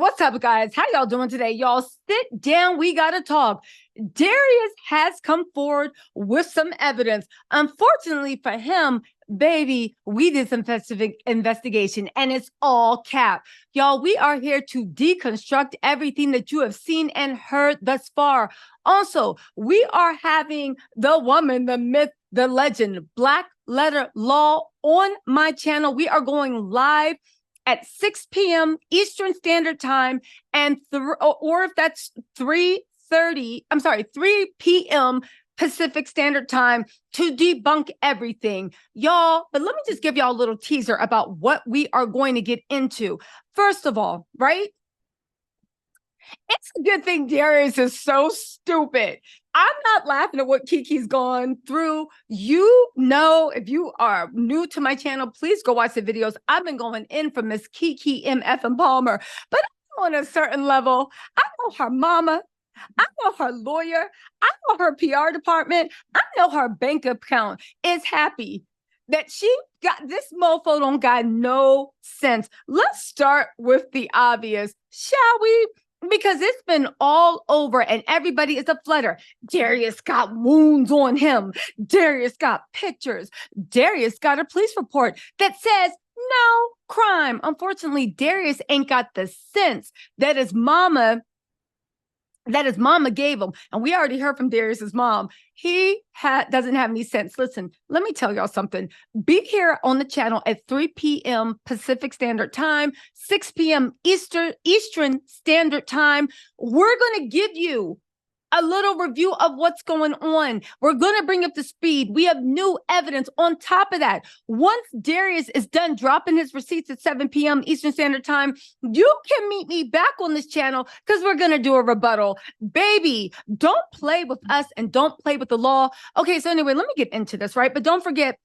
what's up, guys? How y'all doing today? Y'all sit down. We got to talk. Darius has come forward with some evidence. Unfortunately for him, baby, we did some investigation and it's all cap. Y'all, we are here to deconstruct everything that you have seen and heard thus far. Also, we are having the woman, the myth, the legend, Black Letter Law on my channel. We are going live at 6 p.m. Eastern Standard Time, and or if that's 3 p.m. Pacific Standard Time to debunk everything, y'all. But let me just give y'all a little teaser about what we are going to get into. First of all, right? It's a good thing Darius is so stupid. I'm not laughing at what Kiki's gone through. You know, if you are new to my channel, please go watch the videos. I've been going in for Miss Kiki MF and Palmer, but on a certain level, I know her mama. I know her lawyer. I know her PR department. I know her bank account is happy that she got this mofo don't got no sense. Let's start with the obvious, shall we? Because it's been all over and everybody is a flutter. Darius got wounds on him. Darius got pictures. Darius got a police report that says no crime. Unfortunately, Darius ain't got the sense that his mama gave him. And we already heard from Darius's mom. He doesn't have any sense. Listen, let me tell y'all something. Be here on the channel at 3 p.m. Pacific Standard Time, 6 p.m. Eastern Standard Time. We're going to give you a little review of what's going on. We're going to bring up the speed. We have new evidence on top of that. Once Darius is done dropping his receipts at 7 p.m. Eastern Standard Time, you can meet me back on this channel because we're going to do a rebuttal. Baby, don't play with us and don't play with the law. Okay, so anyway, let me get into this, right? But don't forget,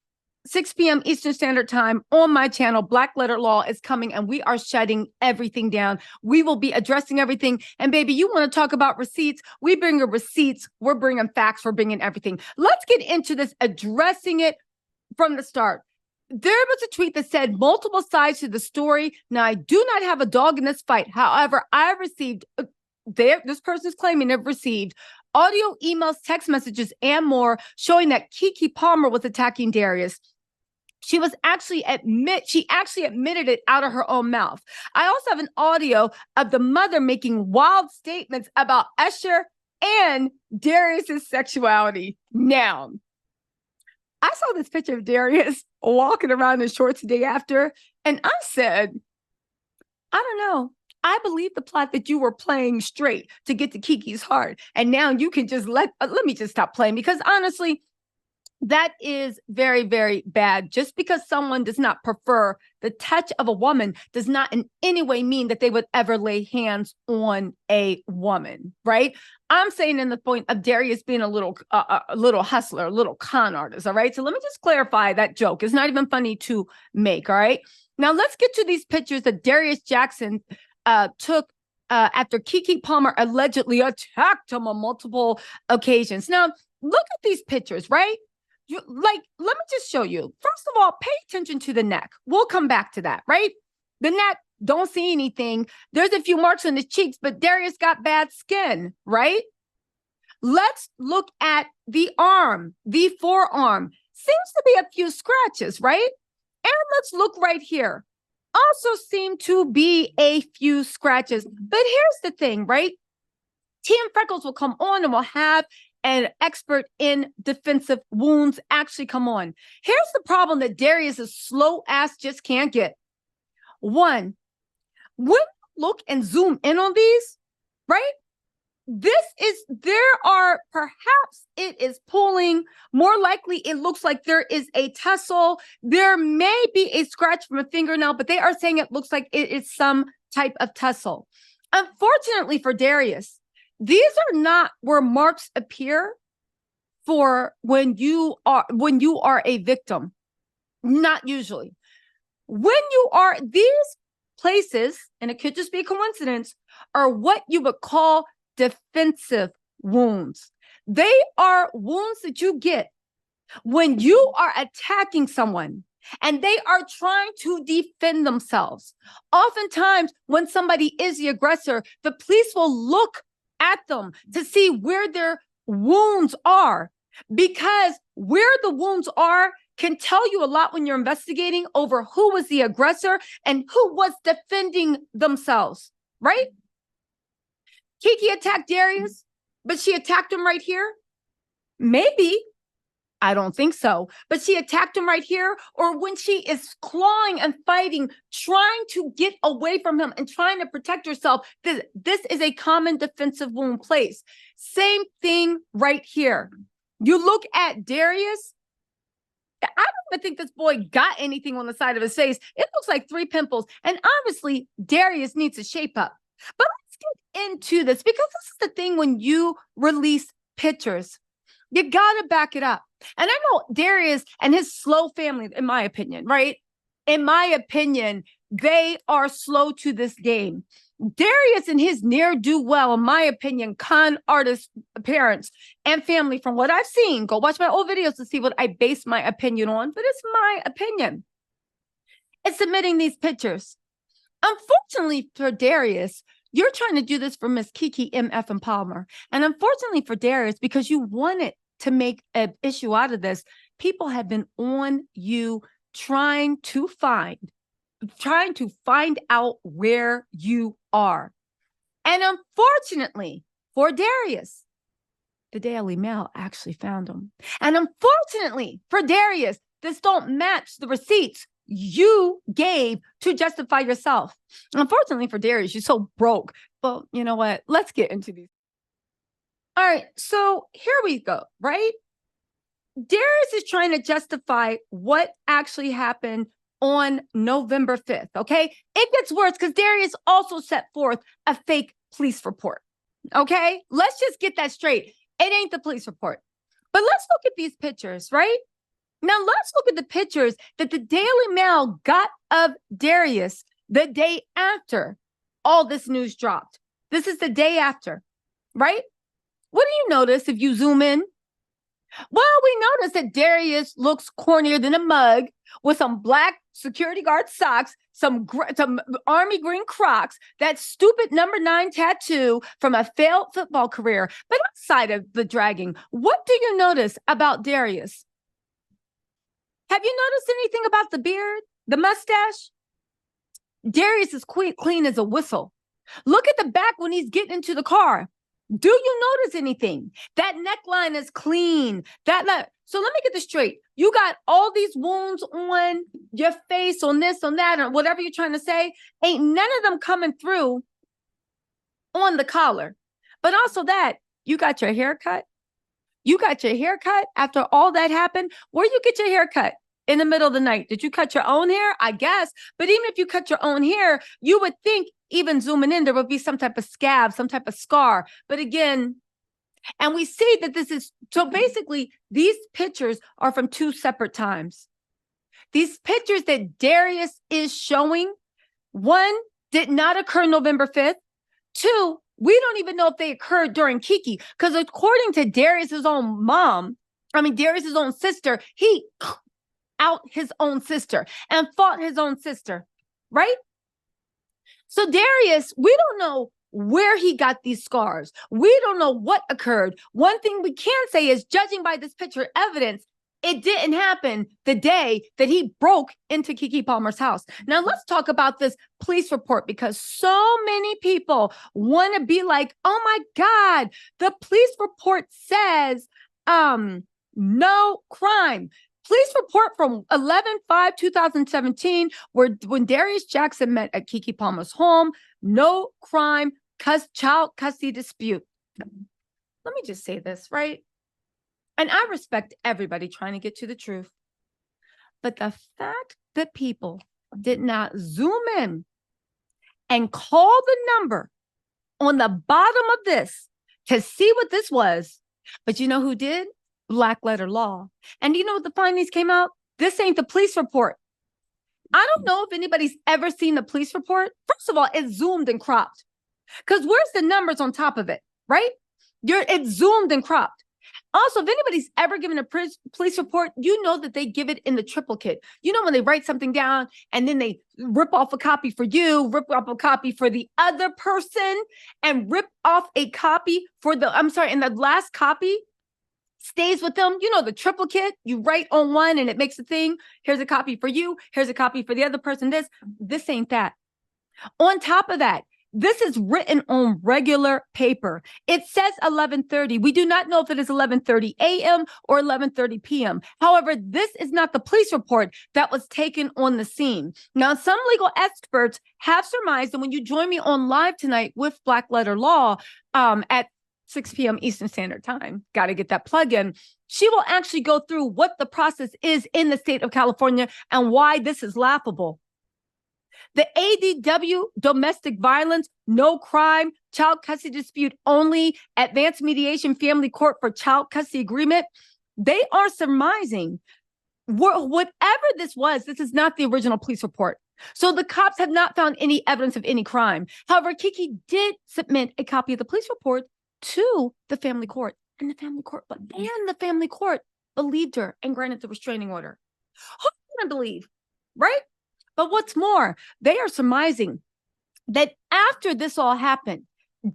6 p.m. Eastern Standard Time on my channel, Black Letter Law is coming and we are shutting everything down. We will be addressing everything. And baby, you want to talk about receipts? We bring your receipts. We're bringing facts. We're bringing everything. Let's get into this, addressing it from the start. There was a tweet that said multiple sides to the story. Now, I do not have a dog in this fight. However, I received, this person's claiming they've received audio, emails, text messages, and more showing that Keke Palmer was attacking Darius. She actually admitted it out of her own mouth. I also have an audio of the mother making wild statements about Usher and Darius's sexuality. Now, I saw this picture of Darius walking around in shorts the day after, and I said, I don't know. I believe the plot that you were playing straight to get to Kiki's heart. And now you can just let me just stop playing, because honestly, that is very, very bad. Just because someone does not prefer the touch of a woman does not in any way mean that they would ever lay hands on a woman, right? I'm saying in the point of Darius being a little hustler, a little con artist, all right? So let me just clarify that joke. It's not even funny to make, all right? Now let's get to these pictures that Darius Jackson took after Keke Palmer allegedly attacked him on multiple occasions. Now, look at these pictures, right? Let me just show you. First of all, pay attention to the neck. We'll come back to that, right? The neck, don't see anything. There's a few marks on his cheeks, but Darius got bad skin, right? Let's look at the arm, the forearm. Seems to be a few scratches, right? And let's look right here. Also seem to be a few scratches. But here's the thing, right? TM Freckles will come on and we'll have an expert in defensive wounds actually come on. Here's the problem that Darius's slow ass just can't get. One, when you look and zoom in on these, right? Perhaps it is pulling. More likely, it looks like there is a tussle. There may be a scratch from a fingernail, but they are saying it looks like it is some type of tussle. Unfortunately for Darius, these are not where marks appear for when you are a victim. Not usually. When you are, these places, and it could just be a coincidence, are what you would call defensive wounds. They are wounds that you get when you are attacking someone. and they are trying to defend themselves. Oftentimes, when somebody is the aggressor, the police will look at them to see where their wounds are, because where the wounds are can tell you a lot when you're investigating over who was the aggressor and who was defending themselves, right? Kiki attacked Darius, but she attacked him right here? Maybe. I don't think so. But she attacked him right here, or when she is clawing and fighting, trying to get away from him and trying to protect herself. This is a common defensive wound place. Same thing right here. You look at Darius. I don't even think this boy got anything on the side of his face. It looks like 3 pimples. And obviously, Darius needs to shape up. But let's get into this, because this is the thing when you release pictures. You got to back it up. And I know Darius and his slow family, in my opinion, right? In my opinion, they are slow to this game. Darius and his ne'er-do-well, in my opinion, con artist parents and family, from what I've seen, go watch my old videos to see what I base my opinion on, but it's my opinion. It's submitting these pictures. Unfortunately for Darius, you're trying to do this for Miss Kiki MF and Palmer. And unfortunately for Darius, because you wanted to make an issue out of this, people have been on you trying to find out where you are. And unfortunately for Darius, the Daily Mail actually found him. And unfortunately for Darius, this don't match the receipts you gave to justify yourself. Unfortunately for Darius, you're so broke. Well, you know what? Let's get into these. All right, so here we go, right? Darius is trying to justify what actually happened on November 5th, okay? It gets worse because Darius also set forth a fake police report, okay? Let's just get that straight. It ain't the police report. But let's look at these pictures, right? Now, let's look at the pictures that the Daily Mail got of Darius the day after all this news dropped. This is the day after, right? What do you notice if you zoom in? Well, we notice that Darius looks cornier than a mug with some black security guard socks, some army green Crocs, that stupid number 9 tattoo from a failed football career. But outside of the dragging, what do you notice about Darius? Have you noticed anything about the beard, the mustache? Darius is clean as a whistle. Look at the back when he's getting into the car. Do you notice anything? That neckline is clean. So let me get this straight. You got all these wounds on your face, on this, on that, or whatever you're trying to say. Ain't none of them coming through on the collar. But also that, you got your hair cut. You got your hair cut after all that happened. Where you get your hair cut? In the middle of the night. Did you cut your own hair? I guess. But even if you cut your own hair, you would think, even zooming in, there would be some type of scab, some type of scar. But again, and we see that this is, so basically, these pictures are from 2 separate times. These pictures that Darius is showing, 1, did not occur November 5th. 2, we don't even know if they occurred during Kiki, because according to Darius's own Darius's own sister, he out his own sister and fought his own sister, right? So Darius, we don't know where he got these scars. We don't know what occurred. One thing we can say is, judging by this picture evidence, it didn't happen the day that he broke into Keke Palmer's house. Now let's talk about this police report, because so many people want to be like, oh my God, the police report says no crime. Police report from 11/5/2017, when Darius Jackson met at Keke Palmer's home, no crime, child custody dispute. Let me just say this, right? And I respect everybody trying to get to the truth. But the fact that people did not zoom in and call the number on the bottom of this to see what this was, but you know who did? Black letter law. And you know what the findings came out? This ain't the police report. I don't know if anybody's ever seen the police report. First of all, it's zoomed and cropped. Because where's the numbers on top of it, right? It's zoomed and cropped. Also, if anybody's ever given a police report, you know that they give it in the triplicate. You know, when they write something down and then they rip off a copy for you, rip off a copy for the other person, and rip off a copy for and the last copy stays with them. You know, the triplicate, you write on one and it makes a thing. Here's a copy for you. Here's a copy for the other person. This ain't that. On top of that, this is written on regular paper. It says 11:30. We do not know if it is 11:30 a.m. or 11:30 p.m. However, this is not the police report that was taken on the scene. Now, some legal experts have surmised, and when you join me on live tonight with Black Letter Law at 6 p.m. Eastern Standard Time, got to get that plug in, she will actually go through what the process is in the state of California and why this is laughable. The ADW, domestic violence, no crime, child custody dispute only, advanced mediation, family court for child custody agreement. They are surmising whatever this was, this is not the original police report. So the cops have not found any evidence of any crime. However, Kiki did submit a copy of the police report to the family court, and the family court believed her and granted the restraining order. Who's going to believe, right? But what's more, they are surmising that after this all happened,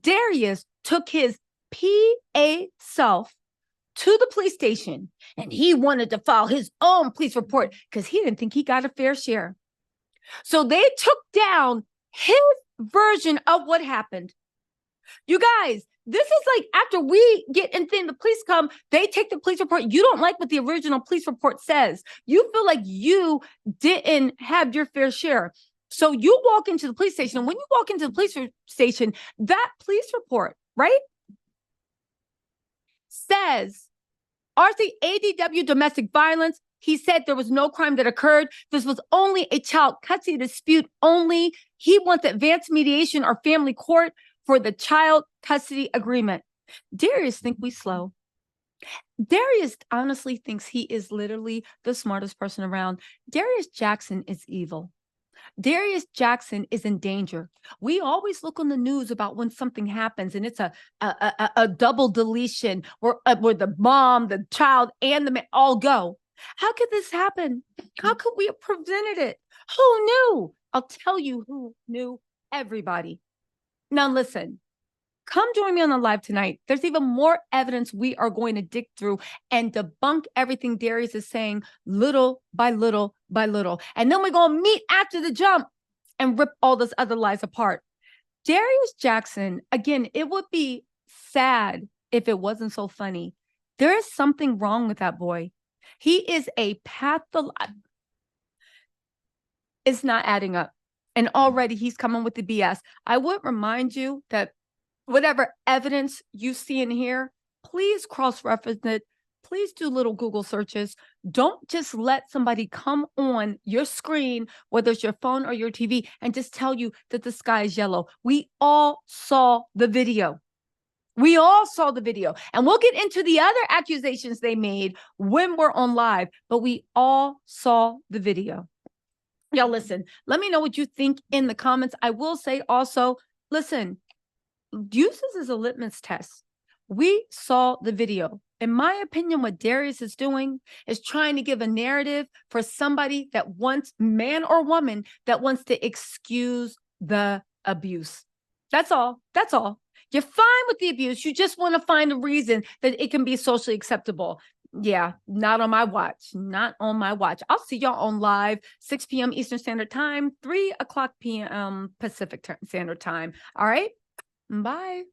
Darius took his PA self to the police station and he wanted to file his own police report because he didn't think he got a fair share. So they took down his version of what happened. You guys, this is like after we get and then the police come, they take the police report. You don't like what the original police report says. You feel like you didn't have your fair share. So you walk into the police station. And when you walk into the police station, that police report, right, says RC ADW domestic violence. He said there was no crime that occurred. This was only a child custody dispute only. He wants advanced mediation or family court for the child custody agreement. Darius think we slow. Darius honestly thinks he is literally the smartest person around. Darius Jackson is evil. Darius Jackson is in danger. We always look on the news about when something happens and it's a double deletion where the mom, the child, and the man all go. How could this happen? How could we have prevented it? Who knew? I'll tell you who knew. Everybody. Now listen, come join me on the live tonight. There's even more evidence we are going to dig through and debunk everything Darius is saying little by little by little. And then we're going to meet after the jump and rip all those other lies apart. Darius Jackson, again, it would be sad if it wasn't so funny. There is something wrong with that boy. He is a It's not adding up. And already he's coming with the BS. I would remind you that whatever evidence you see in here, please cross-reference it. Please do little Google searches. Don't just let somebody come on your screen, whether it's your phone or your TV, and just tell you that the sky is yellow. We all saw the video. We all saw the video. And we'll get into the other accusations they made when we're on live, but we all saw the video. Y'all listen, let me know what you think in the comments. I will say also, listen, use this as a litmus test. We saw the video. In my opinion, what Darius is doing is trying to give a narrative for somebody that wants, man or woman, that wants to excuse the abuse. That's all. That's all. You're fine with the abuse. You just want to find a reason that it can be socially acceptable. Yeah, not on my watch. Not on my watch. I'll see y'all on live, 6 p.m. Eastern Standard Time, 3 o'clock p.m. Pacific Standard Time. All right? Bye.